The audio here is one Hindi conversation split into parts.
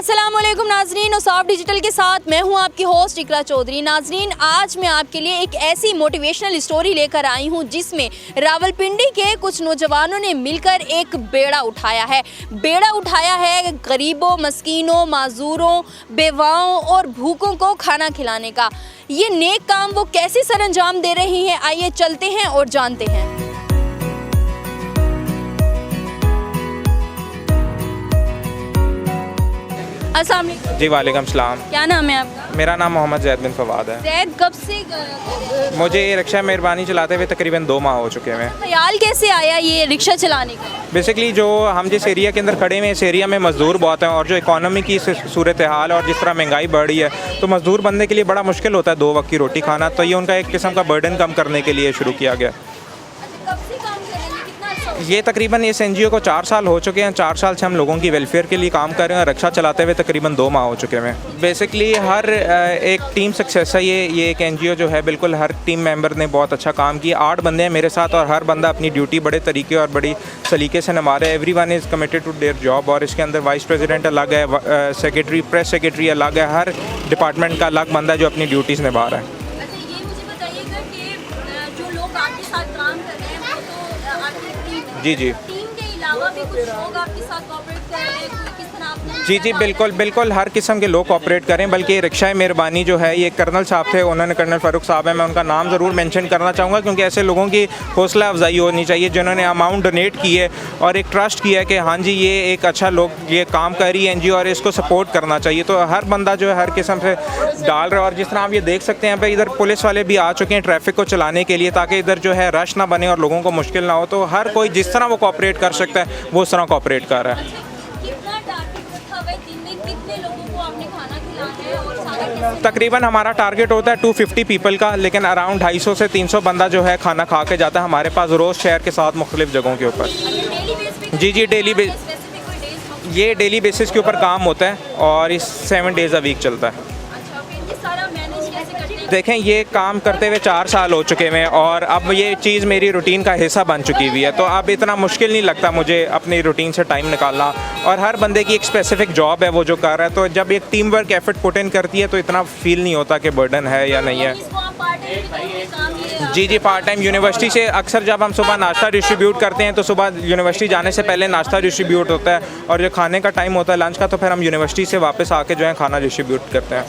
अस्सलामुअलैकुम नाजरीन, औसाफ डिजिटल के साथ मैं हूं आपकी होस्ट इकरा चौधरी। नाजरीन, आज मैं आपके लिए एक ऐसी मोटिवेशनल स्टोरी लेकर आई हूं जिसमें रावलपिंडी के कुछ नौजवानों ने मिलकर एक बेड़ा उठाया है गरीबों, मस्कीनों, माजूरों, बेवाओं और भूखों को खाना खिलाने का। ये नेक काम वो कैसे सरअंजाम दे रही हैं, आइए चलते हैं और जानते हैं। अस्सलाम वालेकुम। जी वालेकुम सलाम। क्या नाम है आपका? मेरा नाम मोहम्मद जैद बिन फवाद है। जैद, कब से मुझे ये रिक्शा मेहरबानी चलाते हुए तकरीबन 2 माह हो चुके हैं। ख्याल कैसे आया ये रिक्शा चलाने का? बेसिकली जो हम जिस एरिया के अंदर खड़े हुए हैं, इस एरिया में मज़दूर बहुत हैं और जो इकोनॉमी की सूरत हाल और जिस तरह महंगाई बढ़ रही है, तो मज़दूर बंदे के लिए बड़ा मुश्किल होता है 2 वक्त की रोटी खाना। तो ये उनका एक किस्म का बर्डन कम करने के लिए शुरू किया गया। ये तकरीबन इस NGO को 4 साल हो चुके हैं। 4 साल से हम लोगों की वेलफेयर के लिए काम कर रहे हैं। रिक्शा चलाते हुए तकरीबन 2 माह हो चुके हैं। बेसिकली हर एक टीम सक्सेस है। ये एक NGO जो है, बिल्कुल हर टीम मेंबर ने बहुत अच्छा काम किया। 8 बंदे हैं मेरे साथ और हर बंदा अपनी ड्यूटी बड़े तरीके और बड़ी सलीके से निभा रहा है। Everyone is committed to their job. और इसके अंदर वाइस प्रेसिडेंट अलग है, सेक्रेटरी, प्रेस सेक्रेटरी अलग है। हर डिपार्टमेंट का अलग बंदा जो अपनी ड्यूटीज़ निभा रहा है। जी जी भी कुछ लोग आपके साथ कोऑपरेट कर रहे हैं, किस तरह आपने? जी बिल्कुल हर किस्म के लोग कोऑपरेट करें। बल्कि रिक्शा मेहरबानी जो है, ये कर्नल साहब थे, उन्होंने, कर्नल फ़ारूक साहब है, मैं उनका नाम ज़रूर मेंशन करना चाहूँगा क्योंकि ऐसे लोगों की हौसला अफजाई होनी चाहिए जिन्होंने अमाउंट डोनेट की है और एक ट्रस्ट किया है कि हाँ जी ये एक अच्छा लोग ये काम कर रही है NGO और इसको सपोर्ट करना चाहिए। तो हर बंदा जो है हर किस्म से डाल रहा है। और जिस तरह आप ये देख सकते हैं भाई, इधर पुलिस वाले भी आ चुके हैं ट्रैफिक को चलाने के लिए, ताकि इधर जो है रश ना बने और लोगों को मुश्किल ना हो। तो हर कोई जिस तरह वो कोऑपरेट कर सकता है वो उस तरह कोऑपरेट कर रहा है। तकरीबन हमारा टारगेट होता है 250 पीपल का, लेकिन अराउंड 250 से 300 बंदा जो है खाना खा के जाता है हमारे पास रोज़ शहर के साथ मुख्तलिफ जगहों के ऊपर। जी ये डेली बेसिस के ऊपर काम होता है और इस 7 डेज़ अ वीक चलता है। देखें, ये काम करते हुए 4 साल हो चुके हैं और अब ये चीज़ मेरी रूटीन का हिस्सा बन चुकी हुई है। तो अब इतना मुश्किल नहीं लगता मुझे अपनी रूटीन से टाइम निकालना। और हर बंदे की एक स्पेसिफिक जॉब है वो जो कर रहा है। तो जब एक team work effort put in करती है तो इतना फील नहीं होता कि बर्डन है या नहीं है। जी पार्ट टाइम यूनिवर्सिटी से अक्सर जब हम सुबह नाश्ता डिस्ट्रीब्यूट करते हैं तो सुबह यूनिवर्सिटी जाने से पहले नाश्ता डिस्ट्रीब्यूट होता है और जो खाने का टाइम होता है लंच का, तो फिर हम यूनिवर्सिटी से वापस आके जो है खाना डिस्ट्रीब्यूट करते हैं।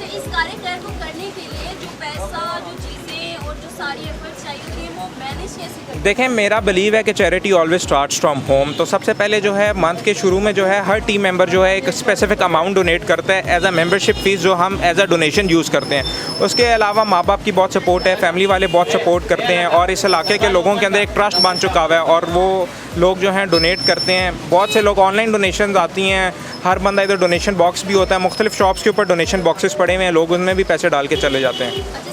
देखें, मेरा बिलीव है कि charity always starts from home. तो सबसे पहले जो है मंथ के शुरू में जो है हर टीम मेंबर जो है एक स्पेसिफिक अमाउंट डोनेट करता है एज अ मेंबरशिप फ़ीस, जो हम एज अ डोनेशन यूज़ करते हैं। उसके अलावा माँ बाप की बहुत सपोर्ट है, फैमिली वाले बहुत सपोर्ट करते हैं और इस इलाके के लोगों के अंदर एक ट्रस्ट बन चुका हुआ है और वो लोग जो हैं डोनेट करते हैं। बहुत से लोग ऑनलाइन डोनेशन आती हैं, हर बंदा इधर डोनेशन बॉक्स भी होता है, मुख्तलिफ शॉप्स के ऊपर डोनेशन बॉक्सेस पड़े हुए हैं, लोग उनमें भी पैसे डाल के चले जाते हैं।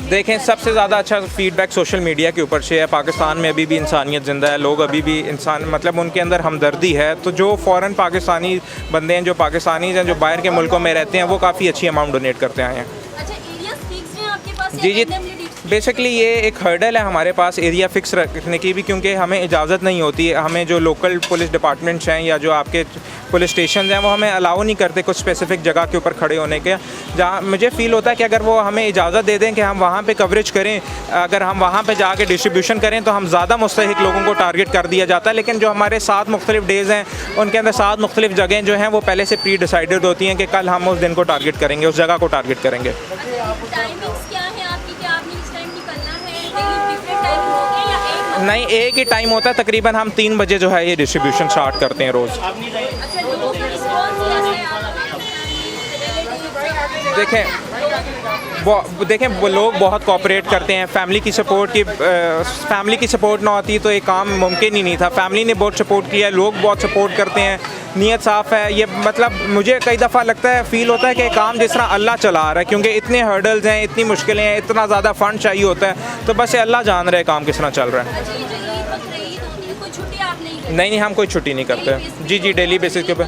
देखें, सबसे ज़्यादा अच्छा फीडबैक सोशल मीडिया के ऊपर से है। पाकिस्तान में अभी भी इंसानियत ज़िंदा है, लोग अभी भी इंसान, मतलब उनके अंदर हमदर्दी है। तो जो फ़ौरन पाकिस्तानी बंदे हैं, जो पाकिस्तानीज़ हैं, जो बाहर के मुल्कों में रहते हैं, वो काफ़ी अच्छी अमाउंट डोनेट करते आए हैं। जी बेसिकली ये एक हर्डल है हमारे पास एरिया फ़िक्स रखने की भी, क्योंकि हमें इजाज़त नहीं होती है। हमें जो लोकल पुलिस डिपार्टमेंट्स हैं या जो आपके पुलिस स्टेशन हैं वो हमें अलाउ नहीं करते कुछ स्पेसिफिक जगह के ऊपर खड़े होने के, जहाँ मुझे फ़ील होता है कि अगर वो हमें इजाज़त दे दें कि हम वहाँ पे कवरेज करें, अगर हम वहाँ पे जाके डिस्ट्रीब्यूशन करें तो हम ज़्यादा मुस्तहिक लोगों को टारगेट कर दिया जाता है। लेकिन जो हमारे 7 मुख्तलिफ डेज़ हैं उनके अंदर 7 मुख्तलिफ जगहें जो हैं वो पहले से प्री डिसाइडेड होती हैं कि कल हम उस दिन को टारगेट करेंगे, उस जगह को टारगेट करेंगे। नहीं, एक ही टाइम होता है। तकरीबन हम 3 बजे जो है ये डिस्ट्रीब्यूशन स्टार्ट करते हैं रोज़। देखें वो लोग बहुत कोऑपरेट करते हैं। फैमिली की सपोर्ट ना होती तो ये काम मुमकिन ही नहीं था। फैमिली ने बहुत सपोर्ट किया है, लोग बहुत सपोर्ट करते हैं, नीयत साफ़ है। ये मतलब मुझे कई दफ़ा लगता है, फ़ील होता है कि काम जिस तरह अल्लाह चला रहा है, क्योंकि इतने हर्डल्स हैं, इतनी मुश्किलें हैं, इतना ज़्यादा फ़ंड चाहिए होता है, तो बस ये अल्लाह जान रहा है काम किस तरह चल रहा है। नहीं, हम कोई छुट्टी नहीं करते। जी डेली बेसिस के ऊपर।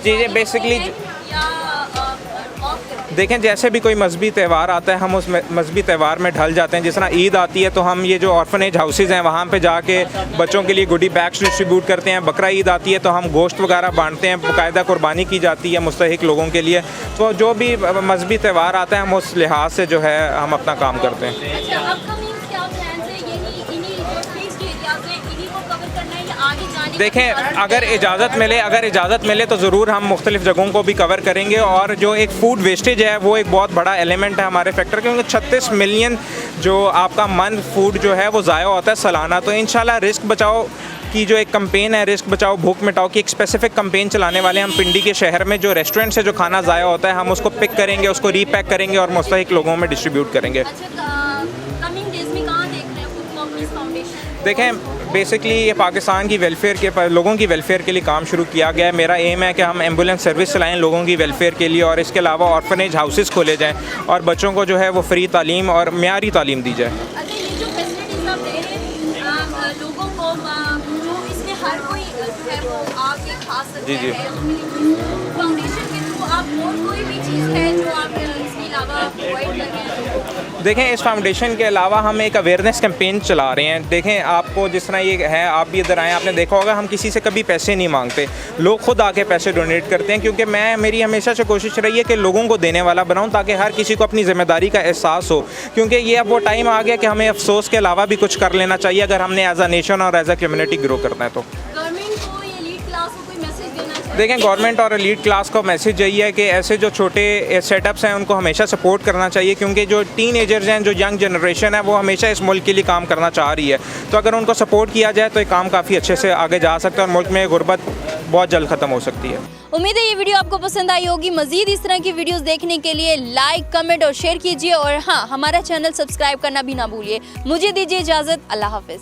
जी बेसिकली देखें जैसे भी कोई मजहबी त्यौहार आता है हम उस मजहबी त्यौहार में ढल जाते हैं। जिस तरह ईद आती है तो हम ये जो ऑर्फनेज हाउसेज़ हैं वहाँ पे जाके बच्चों के लिए गुडी बैग्स डिस्ट्रीब्यूट करते हैं। बकरा ईद आती है तो हम गोश्त वगैरह बांटते हैं, बाकायदा कुर्बानी की जाती है मुस्तहिक लोगों के लिए। तो जो भी मजहबी त्यौहार आता है हम उस लिहाज से जो है हम अपना काम करते हैं। अच्छा, अपकमिंग क्या प्लान्स है? यही इन्हीं जो टूरिस्ट एरियाज हैं इन्हीं को कवर करना है या आगे जाने की देखें इजाज़त अगर है? इजाज़त मिले तो ज़रूर हम मुख्तलिफ़ जगहों को भी कवर करेंगे। और जो एक फूड वेस्टेज है वो एक बहुत बड़ा एलिमेंट है हमारे फैक्टर, क्योंकि 36 मिलियन जो आपका मन फूड जो है वो ज़ाया होता है सालाना। तो इंशाल्लाह रिस्क बचाओ की जो एक कंपेन है, रिस्क बचाओ भूख मिटाओ की एक स्पेसिफिक कंपेन चलाने वाले हम पिंडी के शहर में। जो रेस्टोरेंट से जो खाना ज़ाया होता है हम उसको पिक करेंगे, उसको रीपैक करेंगे और मुस्तहिक लोगों में डिस्ट्रीब्यूट करेंगे। अच्छा, कमिंग डेज में कहाँ देख रहे हैं खुद को अपनी फाउंडेशन? देखें बेसिकली ये पाकिस्तान की वेलफेयर के लोगों की वेलफेयर के लिए काम शुरू किया गया है। मेरा एम है कि हम एम्बुलेंस सर्विस चलाएं लोगों की वेलफेयर के लिए, और इसके अलावा ऑर्फनेज हाउसेस खोले जाएं और बच्चों को जो है वो फ्री तालीम और मियारी तालीम दी जाए। अच्छा, ये जो फैसिलिटीज़ आप दे रहे हैं लोगों को, जो इसमें हर कोई जो है वो आके खा सकता जी, जी। है फाउंडेशन के थ्रू, आप और कोई भी चीज़ है जो आप इसके अलावा प्रोवाइड कर रहे हैं? देखें इस फाउंडेशन के अलावा हम एक अवेयरनेस कैंपेन चला रहे हैं। देखें आपको जिस तरह ये है, आप भी इधर आएँ, आपने देखा होगा हम किसी से कभी पैसे नहीं मांगते, लोग खुद आके पैसे डोनेट करते हैं। क्योंकि मेरी हमेशा से कोशिश रही है कि लोगों को देने वाला बनाऊं ताकि हर किसी को अपनी ज़िम्मेदारी का एहसास हो। क्योंकि ये अब वो टाइम आ गया कि हमें अफसोस के अलावा भी कुछ कर लेना चाहिए अगर हमने एज अ नेशन और एज अ कम्युनिटी ग्रो करना है। तो गवर्नमेंट को या लीड क्लास को कोई मैसेज देना चाहिए? देखें गवर्नमेंट और लीड क्लास को मैसेज यही है कि ऐसे जो छोटे सेटअप्स हैं उनको हमेशा सपोर्ट करना चाहिए। क्योंकि जो टीनेजर्स हैं, जो यंग जनरेशन है, वो हमेशा इस मुल्क के लिए काम करना चाह रही है। तो अगर उनको सपोर्ट किया जाए तो ये काम काफ़ी अच्छे से आगे जा सकता है और मुल्क में गुर्बत बहुत जल्द ख़त्म हो सकती है। उम्मीद है ये वीडियो आपको पसंद आई होगी। मजीद इस तरह की वीडियोस देखने के लिए लाइक, कमेंट और शेयर कीजिए, और हाँ, हमारा चैनल सब्सक्राइब करना भी ना भूलिए। मुझे दीजिए इजाज़त, अल्लाह हाफिज़।